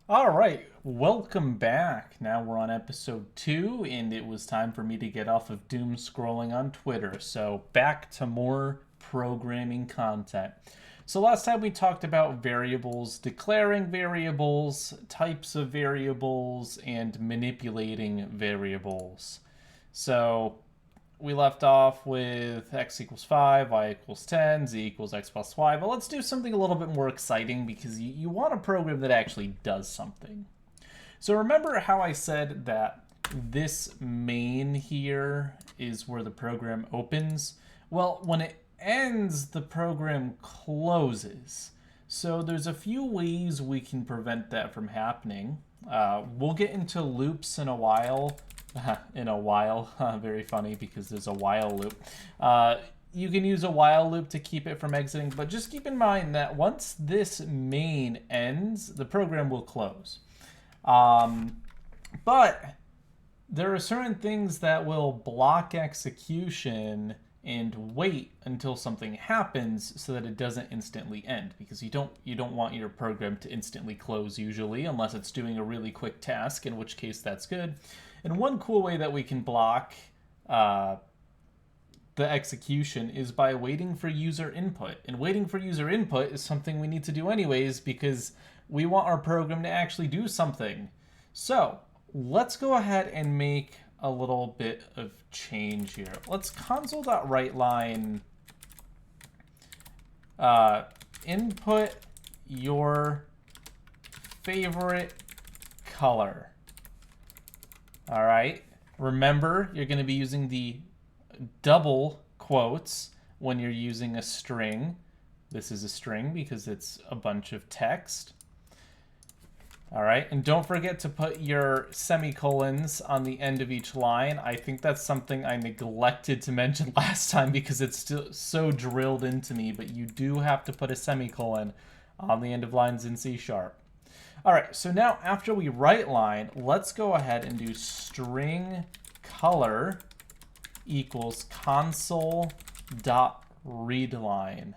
All right, welcome back. Now we're on episode 2, and it was time for me to get off of doom scrolling on Twitter. So, back to more programming content. So, last time we talked about variables, declaring variables, types of variables, and manipulating variables. So, we left off with x equals 5, y equals 10, z equals x plus y. But let's do something a little bit more exciting because you want a program that actually does something. So remember how I said that this main here is where the program opens? Well, when it ends, the program closes. So there's a few ways we can prevent that from happening. We'll get into loops in a while. Very funny because there's a while loop. You can use a while loop to keep it from exiting, but just keep in mind that once this main ends, the program will close. But there are certain things that will block execution and wait until something happens so that it doesn't instantly end, because you don't want your program to instantly close usually unless it's doing a really quick task, in which case that's good. And one cool way that we can block the execution is by waiting for user input. And waiting for user input is something we need to do anyways because we want our program to actually do something. So let's go ahead and make a little bit of change here. Let's console.writeLine input your favorite color. All right. Remember, you're going to be using the double quotes when you're using a string. This is a string because it's a bunch of text. All right, and don't forget to put your semicolons on the end of each line. I think that's something I neglected to mention last time because it's still so drilled into me, but you do have to put a semicolon on the end of lines in C#. All right, so now after we write line, let's go ahead and do string color equals console.readLine.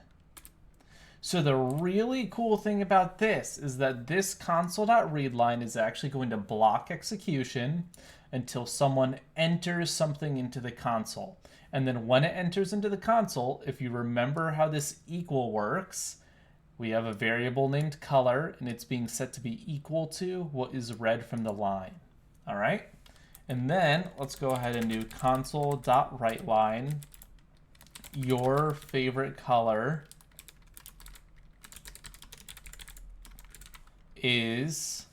So the really cool thing about this is that this console.readLine is actually going to block execution until someone enters something into the console. And then when it enters into the console, if you remember how this equal works, we have a variable named color, and it's being set to be equal to what is read from the line. All right? And then let's go ahead and do console.writeLine, your favorite color is,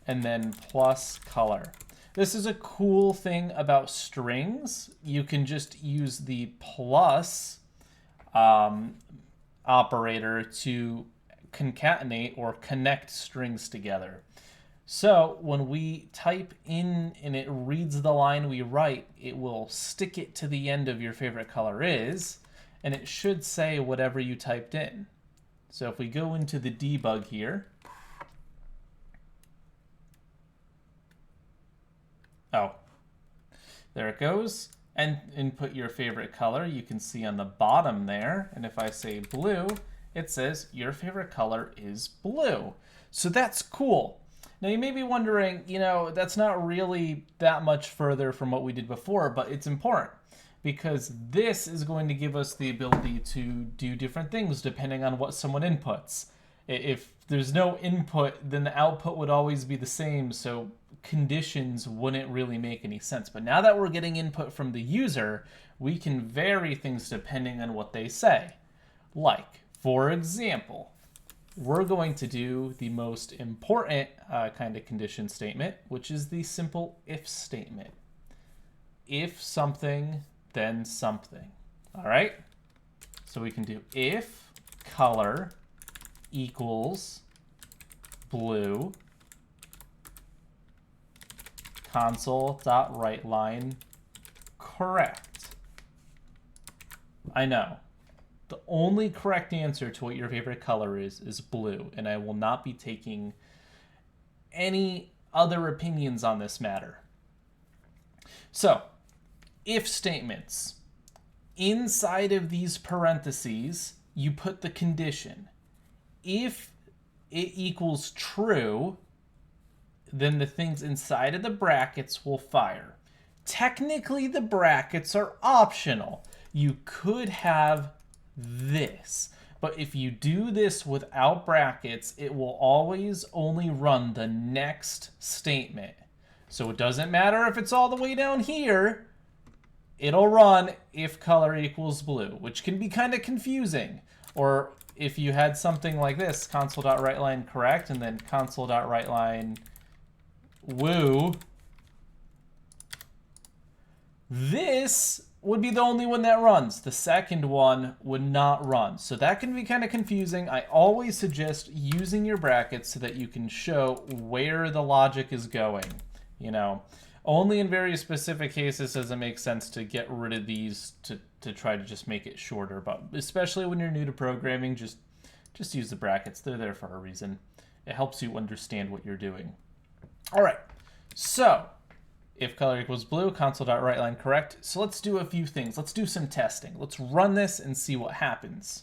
and then plus color. This is a cool thing about strings. You can just use the plus operator to concatenate or connect strings together. So when we type in and it reads the line we write, it will stick it to the end of your favorite color is, and it should say whatever you typed in. So if we go into the debug here, there it goes. And input your favorite color. You can see on the bottom there. And if I say blue, it says your favorite color is blue. So that's cool. Now you may be wondering, that's not really that much further from what we did before, but it's important because this is going to give us the ability to do different things depending on what someone inputs. If there's no input, then the output would always be the same, so conditions wouldn't really make any sense. But now that we're getting input from the user, we can vary things depending on what they say. Like, for example, we're going to do the most important kind of condition statement, which is the simple if statement. If something, then something. All right? So we can do if color equals blue, console.writeLine correct. I know. The only correct answer to what your favorite color is blue, and I will not be taking any other opinions on this matter. So, if statements. Inside of these parentheses, you put the condition. If it equals true, then the things inside of the brackets will fire. Technically, the brackets are optional. You could have this, but if you do this without brackets, it will always only run the next statement. So it doesn't matter if it's all the way down here, it'll run if color equals blue, which can be kind of confusing. Or if you had something like this, console.writeLine correct, and then console.writeLine woo, this would be the only one that runs. The second one would not run. So that can be kind of confusing. I always suggest using your brackets so that you can show where the logic is going. You know, only in very specific cases does it make sense to get rid of these to try to just make it shorter. But especially when you're new to programming, just use the brackets. They're there for a reason. It helps you understand what you're doing. All right, so if color equals blue, console.writeLine correct. So let's do a few things. Let's do some testing. Let's run this and see what happens.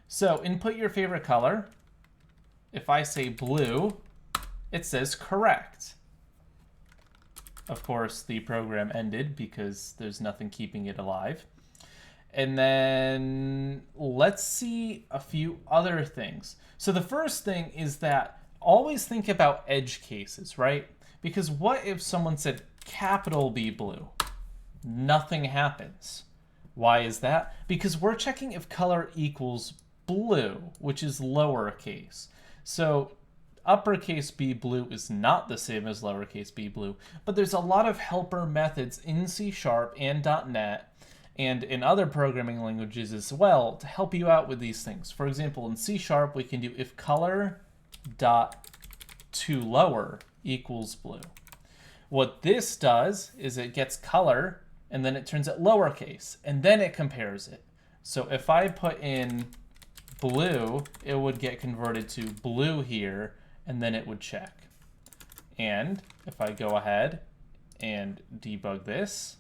So input your favorite color. If I say blue, it says correct. Of course, the program ended because there's nothing keeping it alive. And then let's see a few other things. So the first thing is that always think about edge cases, right? Because what if someone said capital B blue? Nothing happens. Why is that? Because we're checking if color equals blue, which is lowercase. So uppercase B blue is not the same as lowercase b blue, but there's a lot of helper methods in C# and .NET and in other programming languages as well to help you out with these things. For example, in C# we can do if color dot to lower equals blue. What this does is it gets color and then it turns it lowercase and then it compares it. So if I put in blue, it would get converted to blue here and then it would check. And if I go ahead and debug this,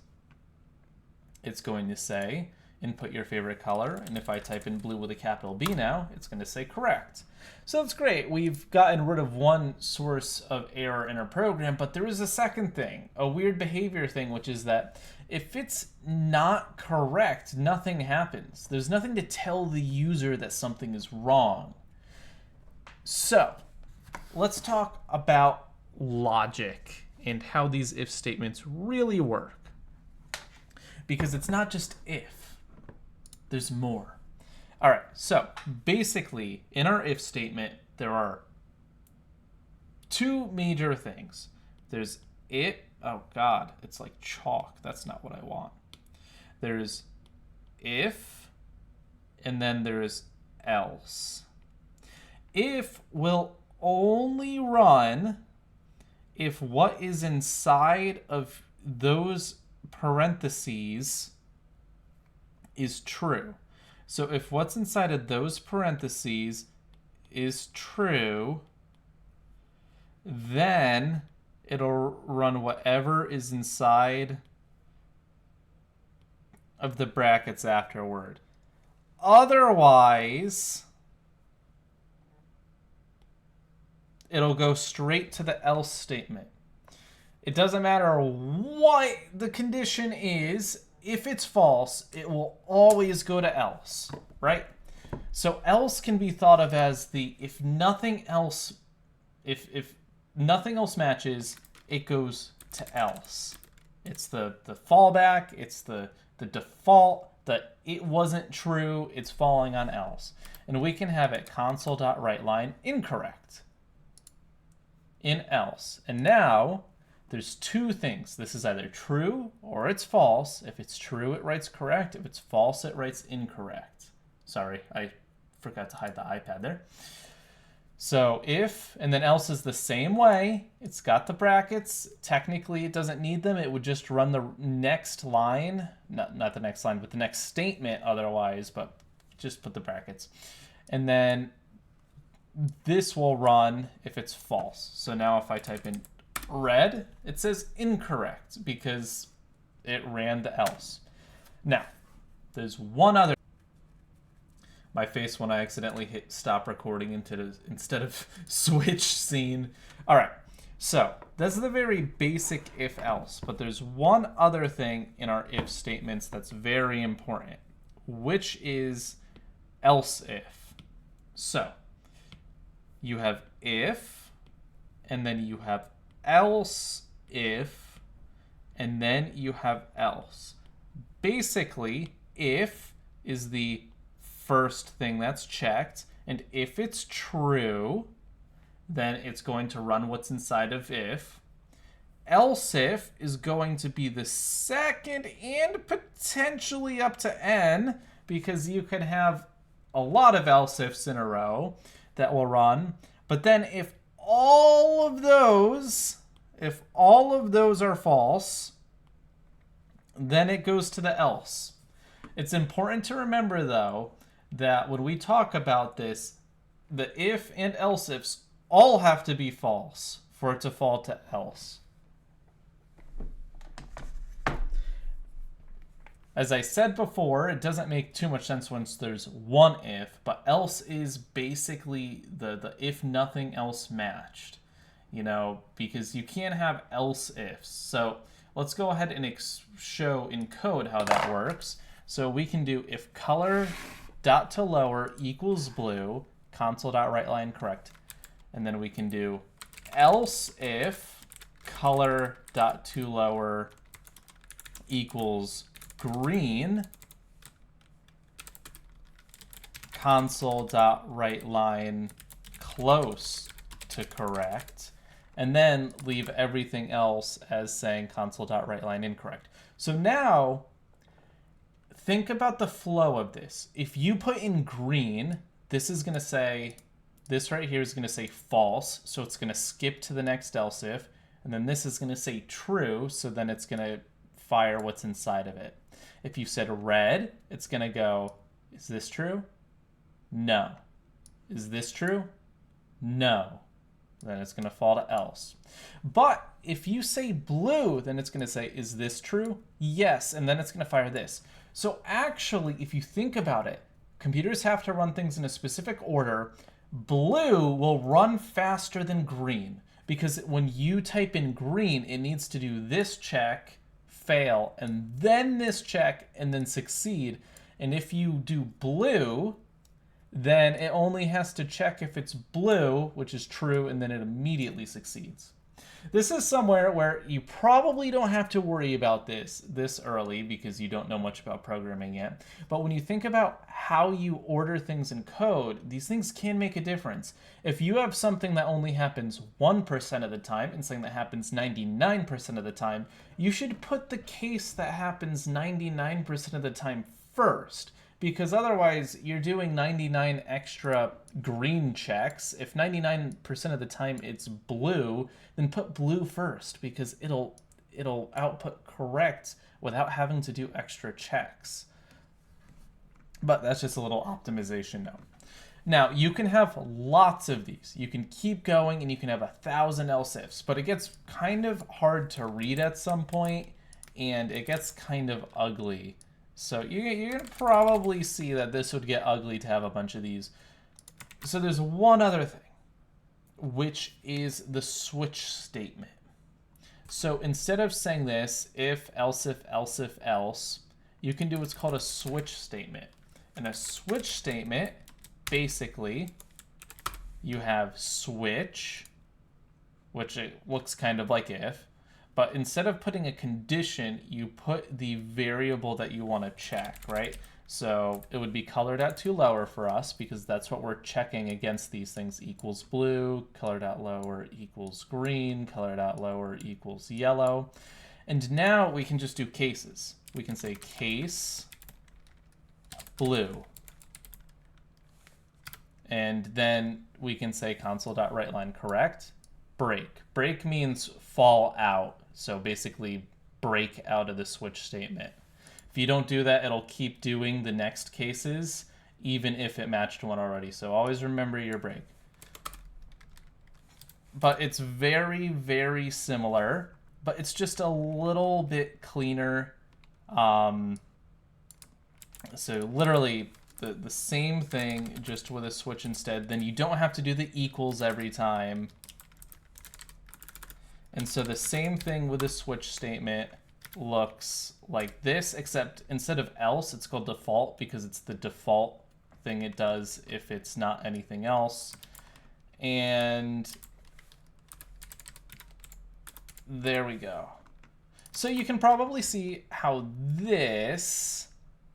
it's going to say input your favorite color, and if I type in blue with a capital B now, it's going to say correct. So that's great. We've gotten rid of one source of error in our program, but there is a second thing, a weird behavior thing, which is that if it's not correct, nothing happens. There's nothing to tell the user that something is wrong. So let's talk about logic and how these if statements really work. Because it's not just if, there's more. All right, so basically in our if statement, there are two major things. There's it, oh God, it's like chalk. That's not what I want. There's if, and then there's else. If will only run if what is inside of those parentheses is true. So if what's inside of those parentheses is true, then it'll run whatever is inside of the brackets afterward. Otherwise, it'll go straight to the else statement. It doesn't matter what the condition is. If it's false, it will always go to else, right? So else can be thought of as the if nothing else matches, it goes to else. It's the fallback, it's the default, that it wasn't true, it's falling on else. And we can have it console.writeLine incorrect in else. And now there's two things. This is either true or it's false. If it's true, it writes correct. If it's false, it writes incorrect. Sorry, I forgot to hide the iPad there. So if, and then else is the same way. It's got the brackets. Technically, it doesn't need them. It would just run the next line. Not the next line, but the next statement otherwise, but just put the brackets. And then this will run if it's false. So now if I type in red, it says incorrect because it ran the else. Now, there's one other. My face when I accidentally hit stop recording instead of switch scene. All right, So that's the very basic if else, but there's one other thing in our if statements that's very important, which is else if. So you have if, and then you have else if, and then you have else. Basically, if is the first thing that's checked, and if it's true, then it's going to run what's inside of if. Else if is going to be the second and potentially up to n, because you could have a lot of else ifs in a row that will run. But then if all of those are false, then it goes to the else. It's important to remember, though, that when we talk about this, the if and else ifs all have to be false for it to fall to else. As I said before, it doesn't make too much sense once there's one if, but else is basically the if nothing else matched, because you can't have else ifs. So let's go ahead and show in code how that works. So we can do if color dot to lower equals blue, console.writeLine correct. And then we can do else if color dot to lower equals green, console.writeLine close to correct, and then leave everything else as saying console.writeLine incorrect. So now think about the flow of this. If you put in green, this is going to say, this right here is going to say false, so it's going to skip to the next else if, and then this is going to say true, so then it's going to fire what's inside of it. If you said red, it's going to go, is this true? No. Is this true? No. Then it's going to fall to else. But if you say blue, then it's going to say, is this true? Yes, and then it's going to fire this. So actually, if you think about it, computers have to run things in a specific order. Blue will run faster than green, because when you type in green, it needs to do this check, fail, and then this check, and then succeed. And if you do blue, then it only has to check if it's blue, which is true, and then it immediately succeeds. This is somewhere where you probably don't have to worry about this early because you don't know much about programming yet. But when you think about how you order things in code, these things can make a difference. If you have something that only happens 1% of the time and something that happens 99% of the time, you should put the case that happens 99% of the time first. Because otherwise, you're doing 99 extra green checks. If 99% of the time it's blue, then put blue first, because it'll output correct without having to do extra checks. But that's just a little optimization note. Now, you can have lots of these. You can keep going, and you can have 1,000 else ifs, but it gets kind of hard to read at some point, and it gets kind of ugly. So you're going to probably see that this would get ugly to have a bunch of these. So there's one other thing, which is the switch statement. So instead of saying this, if, else, you can do what's called a switch statement. And a switch statement, basically, you have switch, which it looks kind of like if. But instead of putting a condition, you put the variable that you want to check, right? So it would be color.toLower for us, because that's what we're checking against these things. Equals blue, color.lower equals green, color.lower equals yellow. And now we can just do cases. We can say case blue. And then we can say console.writeLine correct, break. Break means fall out. So basically break out of the switch statement. If you don't do that, it'll keep doing the next cases, even if it matched one already. So always remember your break. But it's very, very similar, but it's just a little bit cleaner. So literally the same thing, just with a switch instead. Then you don't have to do the equals every time. And so the same thing with a switch statement looks like this, except instead of else, it's called default because it's the default thing it does if it's not anything else. And there we go. So you can probably see how this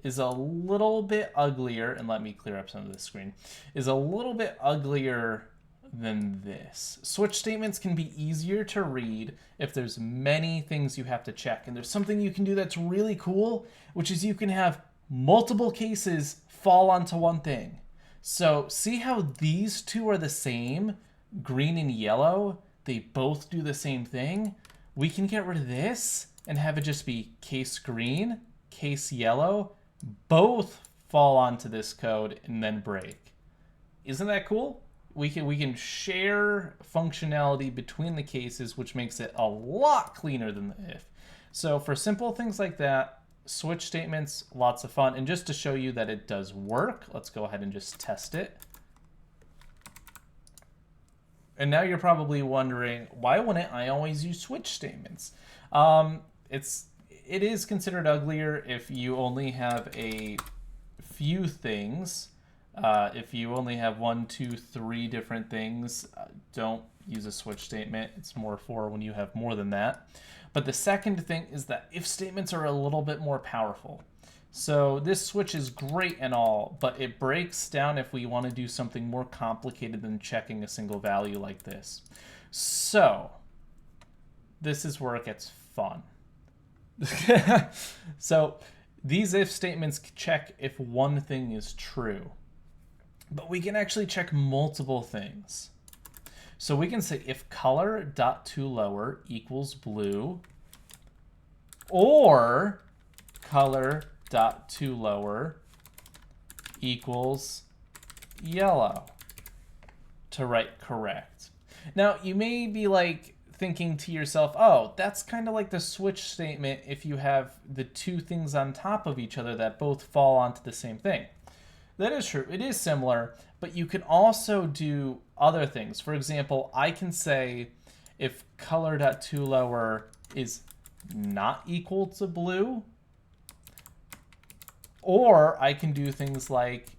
is a little bit uglier, and let me clear up some of this screen, is a little bit uglier than this. Switch statements can be easier to read if there's many things you have to check. And there's something you can do that's really cool, which is you can have multiple cases fall onto one thing. So see how these two are the same, green and yellow? They both do the same thing. We can get rid of this and have it just be case green, case yellow, both fall onto this code and then break. Isn't that cool? We can share functionality between the cases, which makes it a lot cleaner than the if. So for simple things like that, switch statements, lots of fun. And just to show you that it does work, let's go ahead and just test it. And now you're probably wondering, why wouldn't I always use switch statements? It is considered uglier if you only have a few things. If you only have 1, 2, 3 different things, don't use a switch statement. It's more for when you have more than that. But the second thing is that if statements are a little bit more powerful. So this switch is great and all, but it breaks down if we want to do something more complicated than checking a single value like this. So this is where it gets fun. So these if statements check if one thing is true. But we can actually check multiple things. So we can say if color.toLower equals blue, or color.toLower equals yellow to write correct. Now you may be like thinking to yourself, oh, that's kind of like the switch statement if you have the two things on top of each other that both fall onto the same thing. That is true. It is similar, but you can also do other things. For example, I can say if color.toLower is not equal to blue, or I can do things like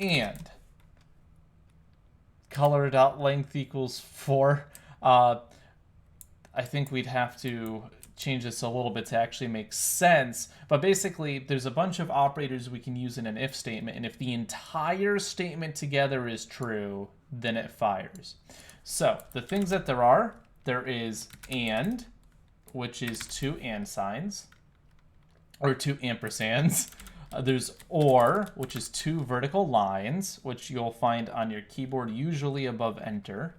and color.length equals 4. I think we'd have to change this a little bit to actually make sense, but basically there's a bunch of operators we can use in an if statement, and if the entire statement together is true, then it fires. So the things that there is and, which is 2 and signs, or 2 ampersands. There's or, which is 2 vertical lines, which you'll find on your keyboard usually above enter.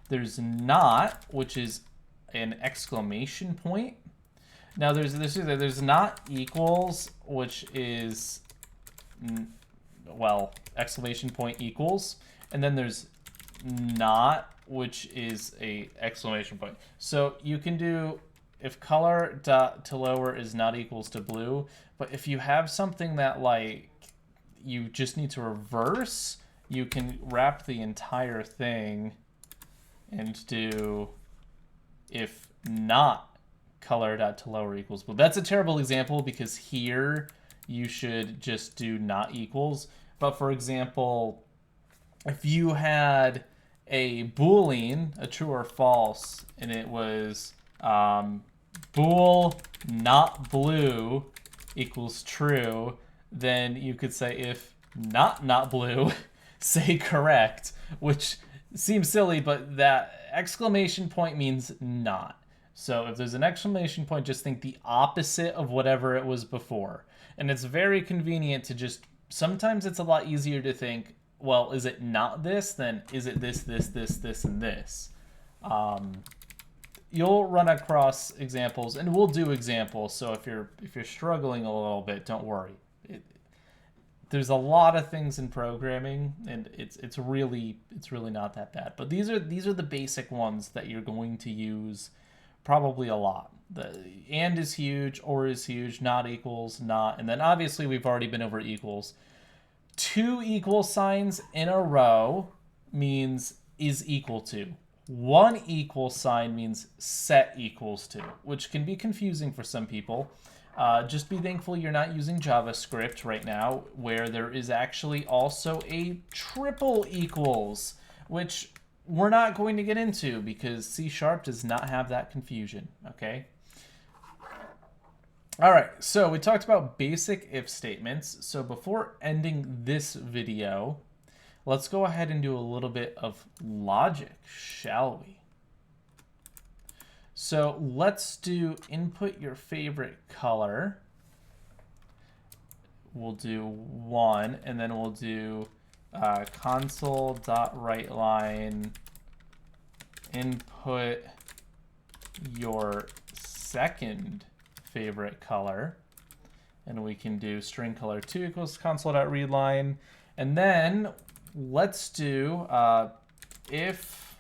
There's not, which is an exclamation point. Now there's not equals, which is, well, exclamation point equals, and then there's not, which is a exclamation point. So you can do if color.toLower is not equals to blue, but if you have something that like you just need to reverse, you can wrap the entire thing and do if not color.toLower equals blue. That's a terrible example because here you should just do not equals. But for example, if you had a Boolean, a true or false, and it was bool not blue equals true, then you could say if not blue, say correct, which seems silly, but that exclamation point means not. So if there's an exclamation point, just think the opposite of whatever it was before. And it's very convenient to just, sometimes it's a lot easier to think, well, is it not this? Then is it this, and this? You'll run across examples, and we'll do examples. So if you're struggling a little bit, don't worry. There's a lot of things in programming, and it's really not that bad. But these are the basic ones that you're going to use probably a lot. The and is huge, or is huge, not equals, not, and then obviously we've already been over equals. 2 equal signs in a row means is equal to. One equal sign means set equals to, which can be confusing for some people. Just be thankful you're not using JavaScript right now, where there is actually also a triple equals, which we're not going to get into because C# does not have that confusion, okay? All right, so we talked about basic if statements. So before ending this video, let's go ahead and do a little bit of logic, shall we? So let's do input your favorite color. We'll do 1, and then we'll do console.writeLine input your second favorite color. And we can do string color 2 equals console.readline. And then let's do if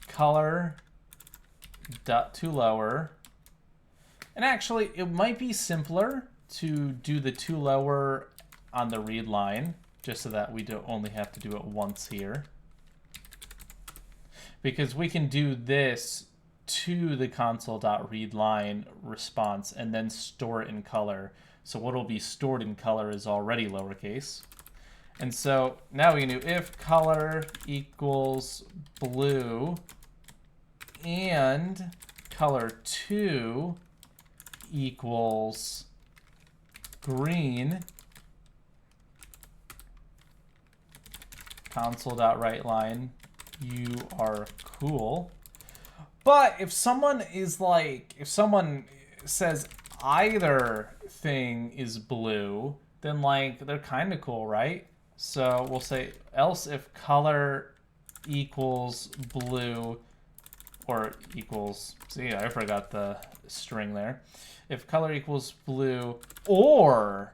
color dot to lower. And actually, it might be simpler to do the to lower on the read line, just so that we don't only have to do it once here. Because we can do this to the console.readline response and then store it in color. So what will be stored in color is already lowercase. And so now we can do if color equals blue and color 2 equals green, console.writeLine, you are cool. But if someone is like, if someone says either thing is blue, then like they're kind of cool, right? So we'll say else if color equals blue or equals, see, I forgot the string there. If color equals blue or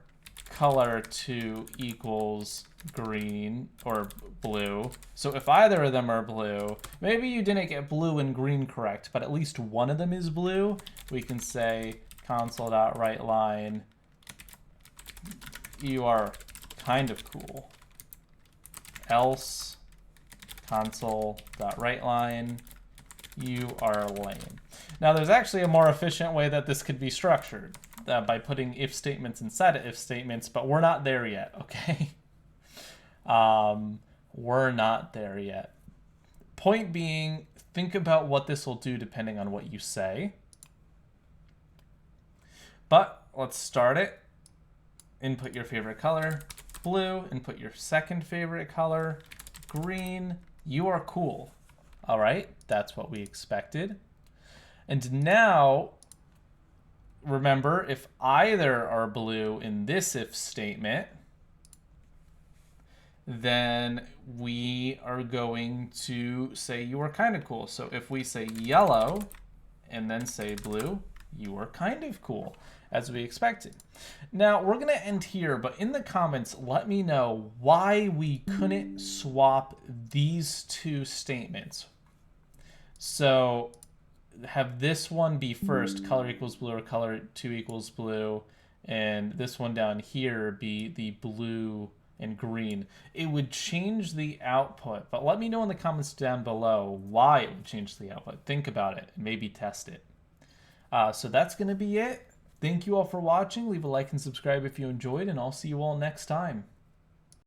color 2 equals green or blue. So if either of them are blue, maybe you didn't get blue and green correct, but at least one of them is blue, we can say console.writeLine, you are kind of cool. Else console.writeLine, you are lame. Now there's actually a more efficient way that this could be structured by putting if statements inside of if statements, but we're not there yet, okay? We're not there yet. Point being, think about what this will do depending on what you say. But let's start it. Input your favorite color, blue. Input your second favorite color, green. You are cool. All right, that's what we expected. And now, remember, if either are blue in this if statement, then we are going to say you are kind of cool. So if we say yellow and then say blue, you are kind of cool, as we expected. Now, we're going to end here, but in the comments, let me know why we couldn't swap these two statements. So have this one be first, color equals blue or color 2 equals blue, and this one down here be the blue and green. It would change the output, but let me know in the comments down below why it would change the output. Think about it and maybe test it. So that's going to be it. Thank you all for watching. Leave a like and subscribe if you enjoyed, and I'll see you all next time.